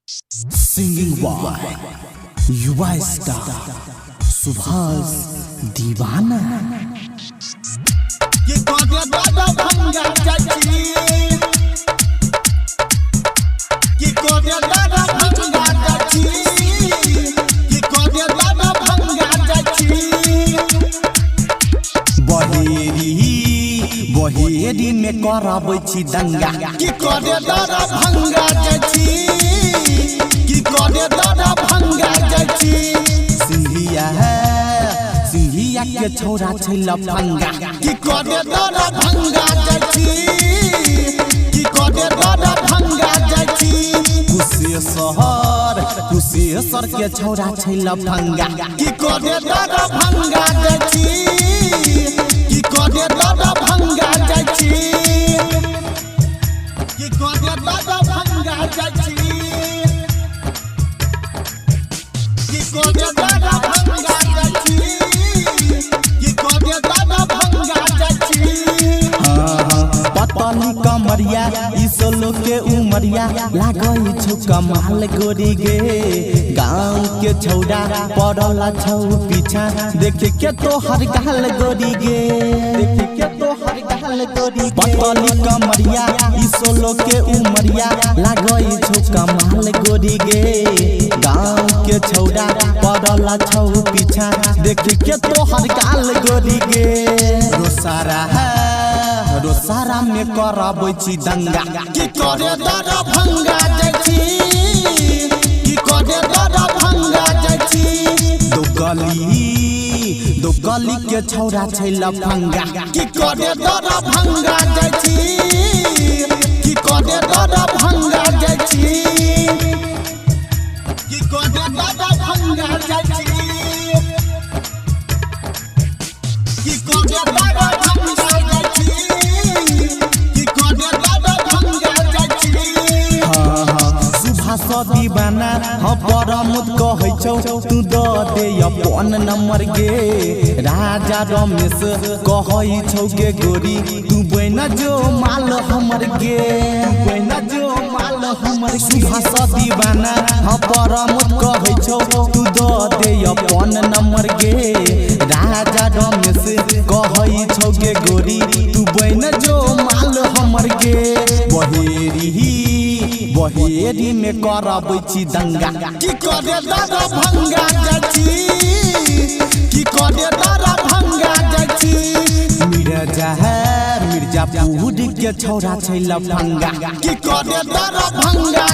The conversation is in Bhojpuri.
Singing by युवा स्टार सुभाष दीवाना। ये कोडिया दादा भंगा चाची, ये कोडिया दादा भंगा चाची, ये कोडिया दादा भंगा चाची। बहेरी में कराबै छी दंगा। ये कोडिया दादा भंगा चाची, ये कोडिया दादा भंगा चाची। सिंहिया के छोरा छै लफंगा। की कोडिया दादा भंगा चाची, की कोडिया दादा भंगा चाची। कुशेश्वर के छोरा छै लफंगा। की कोडिया दादा भंगा चाची, की कोडिया दादा भंगा चाची, की कोडिया दादा भंगा चाची, की कोडिया दादा भंगा चाची, की कोडिया दादा भंगा चाची। पतली कमरिया इसलो के उमरिया लागै छौ कमाल गोरी गे। गाँव के छौड़ा पड़ला छौ पीछा देख के तो हर गाल गोरी गे। पतली कमरिया इसलो के उमरिया लागै छौ कमाल गोरी गे। गाँव के छौड़ा पड़ला छौ पीछा देख के तो हर गाल गोरी गे। रोसारा में कराबै छी दंगा। की कोडिया दादा भंगा चाची, की कोडिया दादा भंगा चाची। दो गली के छौरा छै लफंगा। की कोडिया दादा भंगा चाची, की कोडिया दादा भंगा चाची, की कोडिया दादा भंगा चाची, की कोडिया दादा भंगा चाची, की कोडिया दादा भंगा चाची। सुभाष दीवाना हम परमुद कहै छौ तू द दे अपन नंबर गे। राजा रमेश कहै छौ गे गोरी तू बना जो माल हमर गे। सुभाष दीवाना हम परमुद कहै छौ तू द दे अपन नंबर गे। राजा रमेश कहै छौ गे गोरी तू बना जो माल हमर गे। बहेरी में कराबै छी दंगा। की कोडिया दादा भंगा चाची, की कोडिया दादा भंगा चाची। मिर्जापुर के छौरा छै लफंगा। की कोडिया दादा भंगा